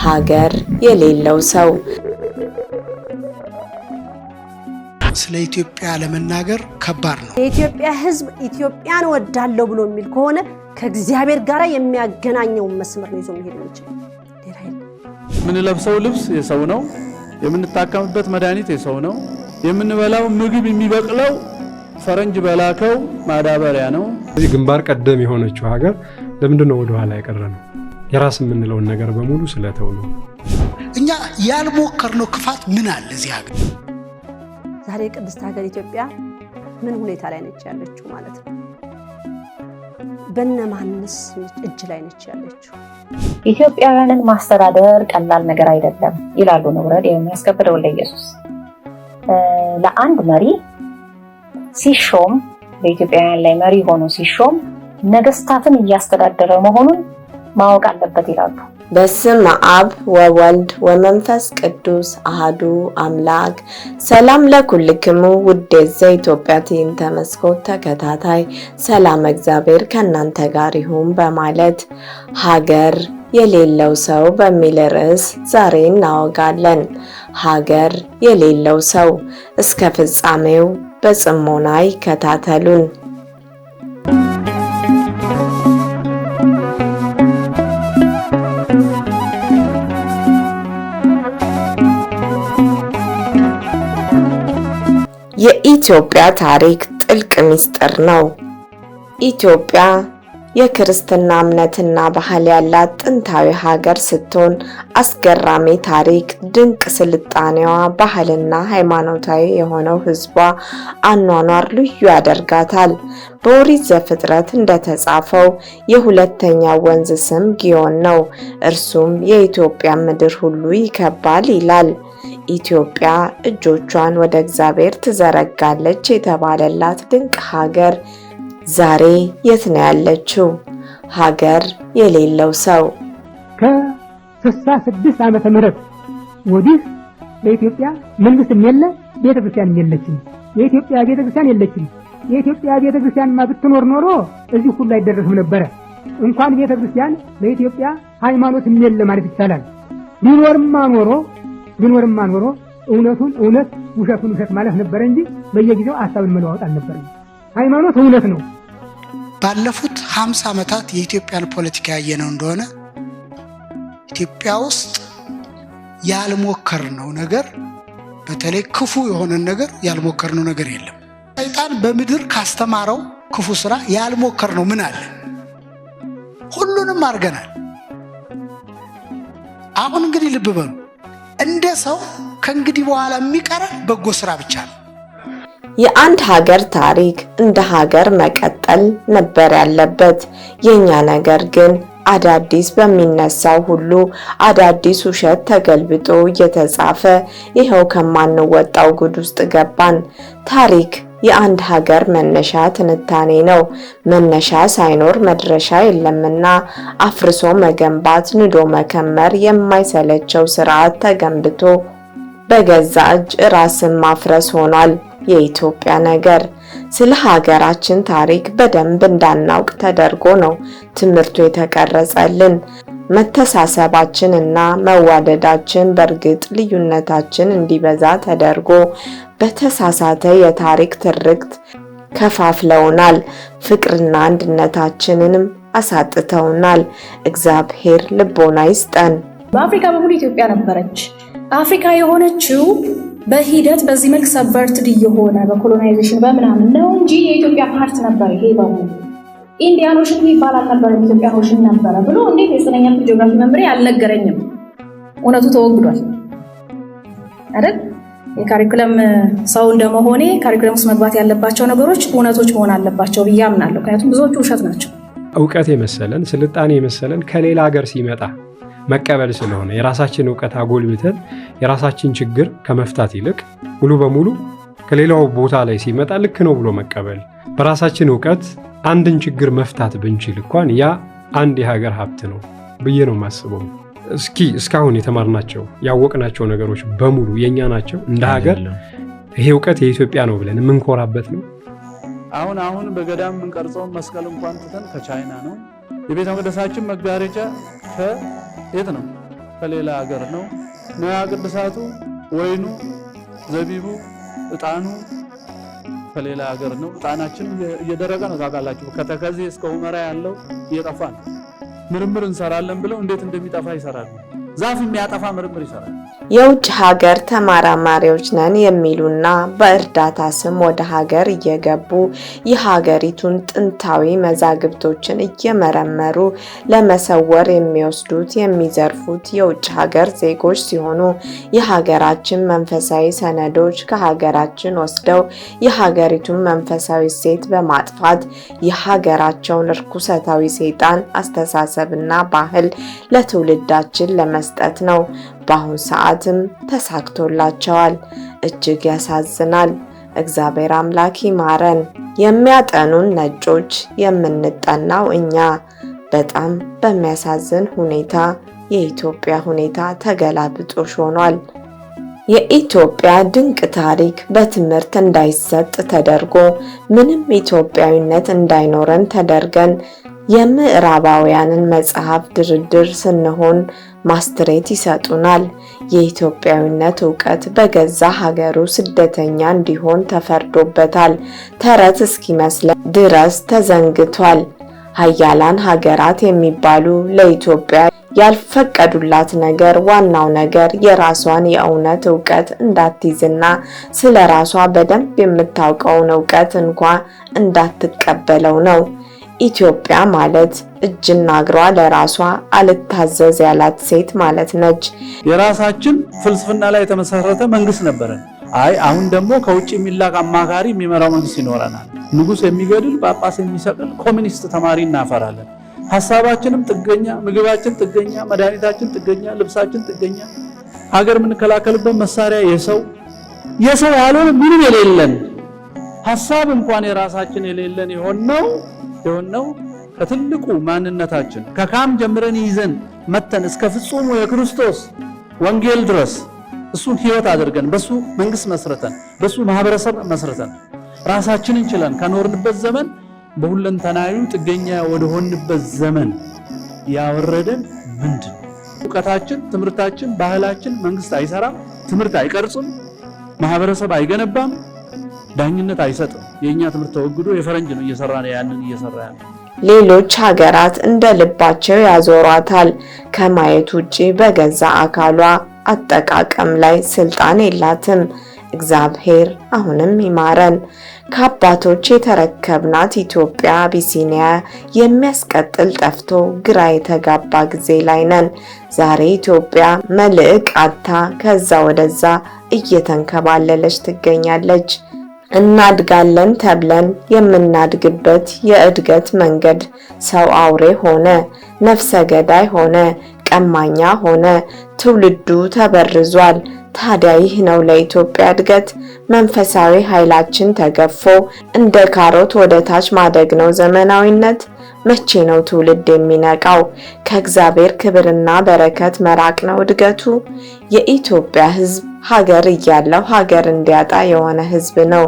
ሀገር የሌለው ሰው ስለ ኢትዮጵያ ለመናገር ከባድ ነው። የኢትዮጵያ ሕዝብ ኢትዮጵያን ወዳለው ብሎ የሚል ከሆነ ከእግዚአብሔር ጋር የሚያገናኘው መስመር ነው ይዞ መሄድ የሚችለው። ምን ለብሰው ልብስ የሰው ነው፣ የምንታከምበት መድኃኒት የሰው ነው፣ የምንበላው ምግብ የሚበቅለው ፈረንጅ በላከው ማዳበሪያ ነው። እዚህ ግንባር ቀደም የሆነችው ሀገር ለምንድነው ወደ ኋላ ያቀረነው? የራስ የምንለውን ነገር በሙሉ ስለተው ነው። እኛ ያልሞከርነው ክፋት ምን አለ እዚህ ሀገር? ዛሬ ቅድስት ሀገር ኢትዮጵያ ምን ሁኔታ ላይ ነች ያለችው ማለት ነው? በነማንስ እጅ ላይ ነች ያለችው? ኢትዮጵያውያንን ማስተዳደር ቀላል ነገር አይደለም ይላሉ ንውረድ የሚያስከብረው ለኢየሱስ። ለአንድ መሪ ሲሾም በኢትዮጵያውያን ላይ መሪ ሆኖ ሲሾም ነገስታትን እያስተዳደረ መሆኑን ማወቅ አለበት ይላሉ። በስመ አብ ወወልድ ወመንፈስ ቅዱስ አሐዱ አምላክ። ሰላም ለኩልክሙ ውድ ዘኢትዮጵያ ትዕይንተ መስኮት ተከታታይ ሰላም እግዚአብሔር ከእናንተ ጋር ይሁን በማለት ሀገር የሌለው ሰው በሚል ርዕስ ዛሬ እናወጋለን። ሀገር የሌለው ሰው። እስከ ፍጻሜው በጽሞና ይከታተሉን። የኢትዮጵያ ታሪክ ጥልቅ ምስጢር ነው። ኢትዮጵያ የክርስትና እምነትና ባህል ያላት ጥንታዊ ሀገር ስትሆን አስገራሚ ታሪክ፣ ድንቅ ስልጣኔዋ፣ ባህልና ሃይማኖታዊ የሆነው ሕዝቧ አኗኗር ልዩ ያደርጋታል። በኦሪት ዘፍጥረት እንደተጻፈው የሁለተኛው ወንዝ ስም ጊዮን ነው፣ እርሱም የኢትዮጵያ ምድር ሁሉ ይከባል ይላል። ኢትዮጵያ እጆቿን ወደ እግዚአብሔር ትዘረጋለች የተባለላት ድንቅ ሀገር ዛሬ የት ነው ያለችው? ሀገር የሌለው ሰው። ከ66 ዓመተ ምህረት ወዲህ በኢትዮጵያ መንግስትም የለ ቤተክርስቲያንም የለችም። የኢትዮጵያ ቤተክርስቲያን የለችም። የኢትዮጵያ ቤተክርስቲያንማ ብትኖር ኖሮ እዚህ ሁሉ አይደረስም ነበረ። እንኳን ቤተክርስቲያን በኢትዮጵያ ሃይማኖትም የለ ማለት ይቻላል። ቢኖርማ ኖሮ እውነቱን እውነት ውሸቱን ውሸት ማለት ነበር እንጂ በየጊዜው ሐሳብን መለዋወጥ አልነበረም። ሃይማኖት እውነት ነው። ባለፉት 50 ዓመታት የኢትዮጵያን ፖለቲካ ያየነው እንደሆነ ኢትዮጵያ ውስጥ ያልሞከርነው ነገር፣ በተለይ ክፉ የሆነ ነገር ያልሞከርነው ነገር የለም። ሰይጣን በምድር ካስተማረው ክፉ ስራ ያልሞከርነው ምን አለ? ሁሉንም አድርገናል። አሁን እንግዲህ ልብ በሉ፣ እንደ ሰው ከእንግዲህ በኋላ የሚቀረን በጎ ስራ ብቻ ነው። የአንድ ሀገር ታሪክ እንደ ሀገር መቀጠል ነበር ያለበት። የኛ ነገር ግን አዳዲስ በሚነሳው ሁሉ አዳዲስ ውሸት ተገልብጦ እየተጻፈ ይኸው ከማንወጣው ጉድ ውስጥ ገባን። ታሪክ የአንድ ሀገር መነሻ ትንታኔ ነው። መነሻ ሳይኖር መድረሻ የለምና አፍርሶ መገንባት፣ ንዶ መከመር የማይሰለቸው ስርዓት ተገንብቶ በገዛ እጅ ራስን ማፍረስ ሆኗል የኢትዮጵያ ነገር። ስለ ሀገራችን ታሪክ በደንብ እንዳናውቅ ተደርጎ ነው ትምህርቱ የተቀረጸልን። መተሳሰባችን እና መዋደዳችን በእርግጥ ልዩነታችን እንዲበዛ ተደርጎ በተሳሳተ የታሪክ ትርክት ከፋፍለውናል። ፍቅርና አንድነታችንንም አሳጥተውናል። እግዚአብሔር ልቦና ይስጠን። በአፍሪካ በሙሉ ኢትዮጵያ ነበረች። አፍሪካ የሆነችው በሂደት በዚህ መልክ ሰቨርትድ የሆነ በኮሎናይዜሽን በምናምን ነው እንጂ የኢትዮጵያ ፓርት ነበር። ይሄ በሙሉ ኢንዲያን ኦሽን የሚባል አልነበረም፣ ኢትዮጵያ ኦሽን ነበረ ብሎ እንዴት የዘጠነኛ ክፍል ጂኦግራፊ መምሪያ አልነገረኝም? እውነቱ ተወግዷል አይደል? የካሪኩለም ሰው እንደመሆኔ ካሪኩለም ውስጥ መግባት ያለባቸው ነገሮች እውነቶች መሆን አለባቸው ብዬ አምናለሁ። ምክንያቱም ብዙዎቹ ውሸት ናቸው። እውቀት የመሰለን ስልጣኔ የመሰለን ከሌላ ሀገር ሲመጣ መቀበል ስለሆነ የራሳችን እውቀት አጎልብተን የራሳችን ችግር ከመፍታት ይልቅ ሙሉ በሙሉ ከሌላው ቦታ ላይ ሲመጣ ልክ ነው ብሎ መቀበል። በራሳችን እውቀት አንድን ችግር መፍታት ብንችል እንኳን ያ አንድ የሀገር ሀብት ነው ብዬ ነው የማስበው። እስካሁን የተማርናቸው ያወቅናቸው ነገሮች በሙሉ የኛ ናቸው። እንደ ሀገር ይሄ እውቀት የኢትዮጵያ ነው ብለን የምንኮራበት ነው። አሁን በገዳም የምንቀርጸው መስቀል እንኳን ትተን ከቻይና ነው። የቤተ መቅደሳችን መጋረጃ ከየት ነው? ከሌላ ሀገር ነው። ንዋየ ቅድሳቱ ወይኑ፣ ዘቢቡ፣ ዕጣኑ ከሌላ ሀገር ነው። ዕጣናችን እየደረቀ ነው ታውቃላችሁ። ከተከዜ እስከ ሁመራ ያለው እየጠፋ ነው። ምርምር እንሰራለን ብለው እንዴት እንደሚጠፋ ይሰራሉ። ዛፍ የሚያጠፋ ምርምር ይሰራል። የውጭ ሀገር ተመራማሪዎች ነን የሚሉና በእርዳታ ስም ወደ ሀገር እየገቡ የሀገሪቱን ጥንታዊ መዛግብቶችን እየመረመሩ ለመሰወር የሚወስዱት የሚዘርፉት የውጭ ሀገር ዜጎች ሲሆኑ የሀገራችን መንፈሳዊ ሰነዶች ከሀገራችን ወስደው የሀገሪቱን መንፈሳዊ እሴት በማጥፋት የሀገራቸውን ርኩሰታዊ ሰይጣን አስተሳሰብና ባህል ለትውልዳችን ለመስጠት ነው። በአሁን ሰዓትም ተሳክቶላቸዋል። እጅግ ያሳዝናል። እግዚአብሔር አምላክ ይማረን። የሚያጠኑን ነጮች፣ የምንጠናው እኛ። በጣም በሚያሳዝን ሁኔታ የኢትዮጵያ ሁኔታ ተገላብጦሽ ሆኗል። የኢትዮጵያ ድንቅ ታሪክ በትምህርት እንዳይሰጥ ተደርጎ ምንም ኢትዮጵያዊነት እንዳይኖረን ተደርገን የምዕራባውያንን መጽሐፍ ድርድር ስንሆን ማስትሬት ይሰጡናል። የኢትዮጵያዊነት ዕውቀት በገዛ ሀገሩ ስደተኛ እንዲሆን ተፈርዶበታል። ተረት እስኪመስለን ድረስ ተዘንግቷል። ሀያላን ሀገራት የሚባሉ ለኢትዮጵያ ያልፈቀዱላት ነገር ዋናው ነገር የራሷን የእውነት ዕውቀት እንዳትይዝና ስለ ራሷ በደንብ የምታውቀውን ዕውቀት እንኳ እንዳትቀበለው ነው። ኢትዮጵያ ማለት እጅና እግሯ ለራሷ አልታዘዝ ያላት ሴት ማለት ነች። የራሳችን ፍልስፍና ላይ የተመሰረተ መንግስት ነበረን። አሁን ደግሞ ከውጭ የሚላክ አማካሪ የሚመራው መንግስት ይኖረናል። ንጉስ የሚገድል ጳጳስ የሚሰቅል ኮሚኒስት ተማሪ እናፈራለን። ሐሳባችንም ጥገኛ፣ ምግባችን ጥገኛ፣ መድኃኒታችን ጥገኛ፣ ልብሳችን ጥገኛ፣ ሀገር የምንከላከልበት መሳሪያ የሰው ያልሆነ ምንም የሌለን ሐሳብ እንኳን የራሳችን የሌለን የሆነው ከትልቁ ማንነታችን ከካም ጀምረን ይዘን መተን እስከ ፍጹሙ የክርስቶስ ወንጌል ድረስ እሱን ህይወት አድርገን በሱ መንግስት መስርተን በሱ ማህበረሰብ መስርተን ራሳችንን ችለን ከኖርንበት ዘመን በሁለንተናዩ ጥገኛ ወደ ሆንበት ዘመን ያወረደን ምንድን? ዕውቀታችን፣ ትምህርታችን፣ ባህላችን መንግስት አይሰራም፣ ትምህርት አይቀርጽም፣ ማህበረሰብ አይገነባም፣ ዳኝነት አይሰጥም። የኛ ትምህርት ተወግዶ የፈረንጅ ነው እየሰራ ያለ። ሌሎች ሀገራት እንደ ልባቸው ያዞሯታል። ከማየት ውጪ በገዛ አካሏ አጠቃቀም ላይ ስልጣን የላትም። እግዚአብሔር አሁንም ይማረን። ከአባቶች የተረከብናት ኢትዮጵያ አቢሲኒያ የሚያስቀጥል ጠፍቶ ግራ የተጋባ ጊዜ ላይ ነን። ዛሬ ኢትዮጵያ መልሕቅ አጥታ ከዛ ወደዛ እየተንከባለለች ትገኛለች። እናድጋለን ተብለን የምናድግበት የእድገት መንገድ ሰው አውሬ ሆነ፣ ነፍሰ ገዳይ ሆነ፣ ቀማኛ ሆነ፣ ትውልዱ ተበርዟል። ታዲያ ይህ ነው ለኢትዮጵያ እድገት? መንፈሳዊ ኃይላችን ተገፎ እንደ ካሮት ወደ ታች ማደግ ነው ዘመናዊነት? መቼ ነው ትውልድ የሚነቃው? ከእግዚአብሔር ክብርና በረከት መራቅ ነው እድገቱ? የኢትዮጵያ ሕዝብ ሀገር እያለው ሀገር እንዲያጣ የሆነ ሕዝብ ነው።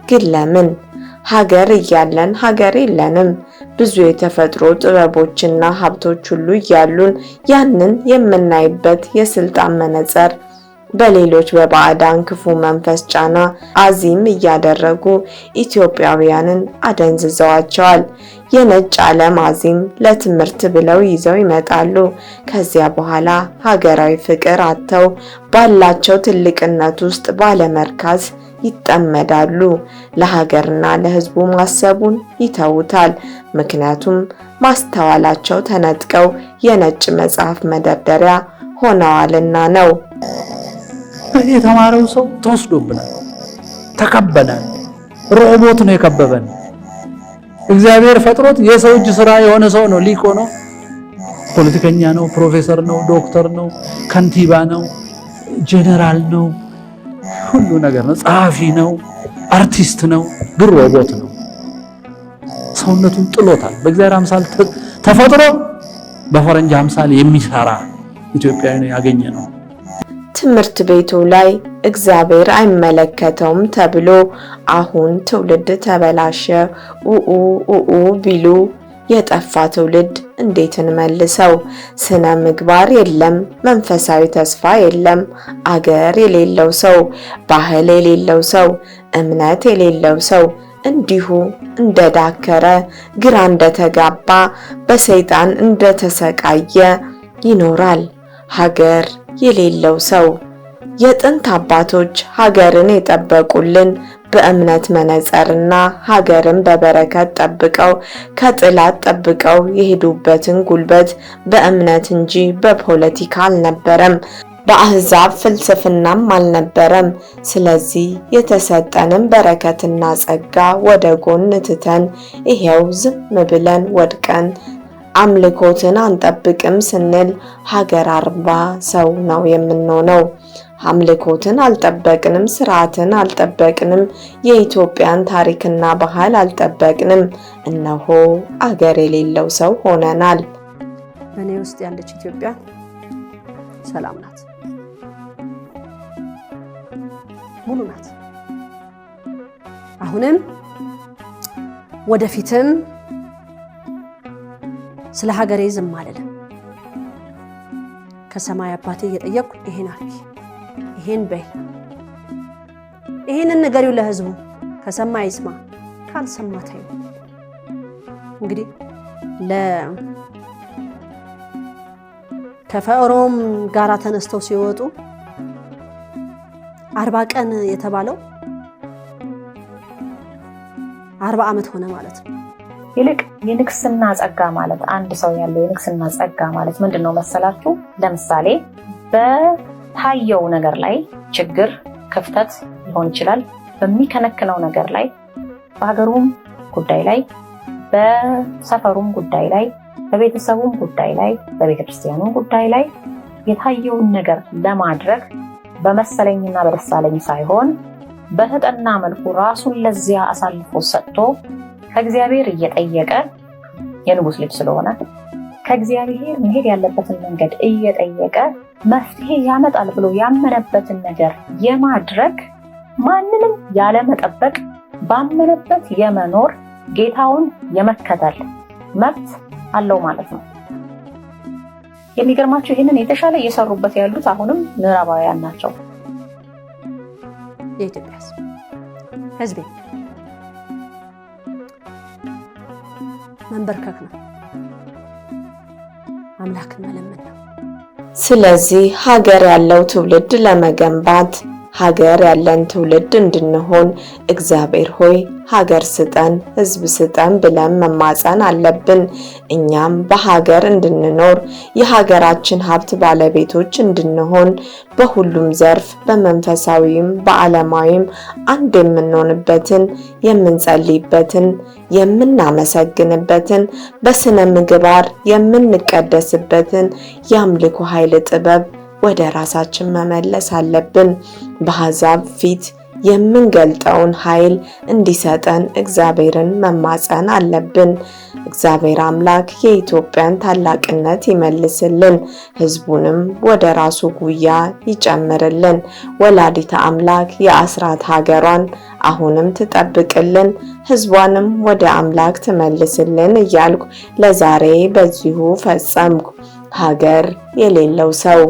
ግን ለምን? ሀገር እያለን ሀገር የለንም። ብዙ የተፈጥሮ ጥበቦችና ሀብቶች ሁሉ እያሉን ያንን የምናይበት የስልጣን መነጽር በሌሎች በባዕዳን ክፉ መንፈስ ጫና አዚም እያደረጉ ኢትዮጵያውያንን አደንዝዘዋቸዋል። የነጭ ዓለም አዚም ለትምህርት ብለው ይዘው ይመጣሉ። ከዚያ በኋላ ሀገራዊ ፍቅር አጥተው ባላቸው ትልቅነት ውስጥ ባለመርካዝ ይጠመዳሉ። ለሀገርና ለሕዝቡ ማሰቡን ይተውታል። ምክንያቱም ማስተዋላቸው ተነጥቀው የነጭ መጽሐፍ መደርደሪያ ሆነዋልና ነው። የተማረው ሰው ተወስዶብናል፣ ተከበናል። ሮቦት ነው የከበበን። እግዚአብሔር ፈጥሮት የሰው እጅ ስራ የሆነ ሰው ነው። ሊቅ ሆኖ ፖለቲከኛ ነው፣ ፕሮፌሰር ነው፣ ዶክተር ነው፣ ከንቲባ ነው፣ ጄኔራል ነው፣ ሁሉ ነገር ነው። ጸሐፊ ነው፣ አርቲስት ነው። ግን ሮቦት ነው። ሰውነቱን ጥሎታል። በእግዚአብሔር አምሳል ተፈጥሮ በፈረንጅ አምሳል የሚሰራ ኢትዮጵያዊ ነው ያገኘ ነው። ትምህርት ቤቱ ላይ እግዚአብሔር አይመለከተውም ተብሎ አሁን ትውልድ ተበላሸ ኡኡ ቢሉ የጠፋ ትውልድ እንዴት እንመልሰው? ስነ ምግባር የለም፣ መንፈሳዊ ተስፋ የለም። አገር የሌለው ሰው፣ ባህል የሌለው ሰው፣ እምነት የሌለው ሰው እንዲሁ እንደዳከረ፣ ግራ እንደተጋባ፣ በሰይጣን እንደተሰቃየ ይኖራል። ሀገር የሌለው ሰው የጥንት አባቶች ሀገርን የጠበቁልን በእምነት መነጽርና ሀገርን በበረከት ጠብቀው ከጥላት ጠብቀው የሄዱበትን ጉልበት በእምነት እንጂ በፖለቲካ አልነበረም፣ በአህዛብ ፍልስፍናም አልነበረም። ስለዚህ የተሰጠንን በረከትና ጸጋ ወደ ጎን ትተን ይሄው ዝም ብለን ወድቀን አምልኮትን አንጠብቅም ስንል ሀገር አልባ ሰው ነው የምንሆነው። አምልኮትን አልጠበቅንም፣ ስርዓትን አልጠበቅንም፣ የኢትዮጵያን ታሪክና ባህል አልጠበቅንም። እነሆ አገር የሌለው ሰው ሆነናል። በእኔ ውስጥ ያለች ኢትዮጵያ ሰላም ናት፣ ሙሉ ናት። አሁንም ወደፊትም ስለ ሀገሬ ዝም አልልም። ከሰማይ አባቴ እየጠየቅኩ ይሄን አልኩ፣ ይሄን በይ፣ ይሄንን ንገሪው ለህዝቡ። ከሰማ ይስማ፣ ካልሰማ ተይው። እንግዲህ ከፈርዖን ጋራ ተነስተው ሲወጡ 40 ቀን የተባለው 40 ዓመት ሆነ ማለት ነው። ይልቅ የንግስና ጸጋ ማለት አንድ ሰው ያለው የንግስና ጸጋ ማለት ምንድነው መሰላችሁ? ለምሳሌ በታየው ነገር ላይ ችግር፣ ክፍተት ሊሆን ይችላል። በሚከነክነው ነገር ላይ፣ በሀገሩም ጉዳይ ላይ፣ በሰፈሩም ጉዳይ ላይ፣ በቤተሰቡም ጉዳይ ላይ፣ በቤተክርስቲያኑም ጉዳይ ላይ የታየውን ነገር ለማድረግ በመሰለኝና በደሳለኝ ሳይሆን በተጠና መልኩ ራሱን ለዚያ አሳልፎ ሰጥቶ ከእግዚአብሔር እየጠየቀ የንጉስ ልጅ ስለሆነ ከእግዚአብሔር መሄድ ያለበትን መንገድ እየጠየቀ መፍትሄ ያመጣል ብሎ ያመነበትን ነገር የማድረግ ማንንም ያለ መጠበቅ ባመነበት የመኖር ጌታውን የመከተል መብት አለው ማለት ነው። የሚገርማችሁ ይህንን የተሻለ እየሰሩበት ያሉት አሁንም ምዕራባውያን ናቸው። የኢትዮጵያ ሕዝብ መንበርከክ ነው፣ አምላክን መለመን ነው። ስለዚህ ሀገር ያለው ትውልድ ለመገንባት ሀገር ያለን ትውልድ እንድንሆን እግዚአብሔር ሆይ ሀገር ስጠን፣ ሕዝብ ስጠን ብለን መማፀን አለብን። እኛም በሀገር እንድንኖር የሀገራችን ሀብት ባለቤቶች እንድንሆን በሁሉም ዘርፍ በመንፈሳዊም በዓለማዊም አንድ የምንሆንበትን፣ የምንጸልይበትን፣ የምናመሰግንበትን፣ በስነ ምግባር የምንቀደስበትን የአምልኮ ኃይል ጥበብ ወደ ራሳችን መመለስ አለብን። በአሕዛብ ፊት የምንገልጠውን ኃይል እንዲሰጠን እግዚአብሔርን መማፀን አለብን። እግዚአብሔር አምላክ የኢትዮጵያን ታላቅነት ይመልስልን፣ ሕዝቡንም ወደ ራሱ ጉያ ይጨምርልን። ወላዲተ አምላክ የአስራት ሀገሯን አሁንም ትጠብቅልን፣ ሕዝቧንም ወደ አምላክ ትመልስልን እያልኩ ለዛሬ በዚሁ ፈጸምኩ። ሀገር የሌለው ሰው።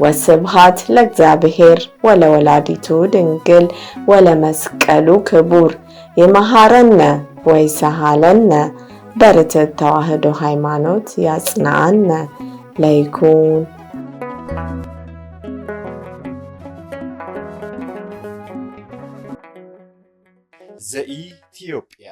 ወስብሐት ለእግዚአብሔር ወለወላዲቱ ድንግል ወለመስቀሉ ክቡር። ይመሐረነ ወይሰሃለነ በርትዕት ተዋሕዶ ሃይማኖት ያጽናአነ ለይኩን። ዘኢትዮጵያ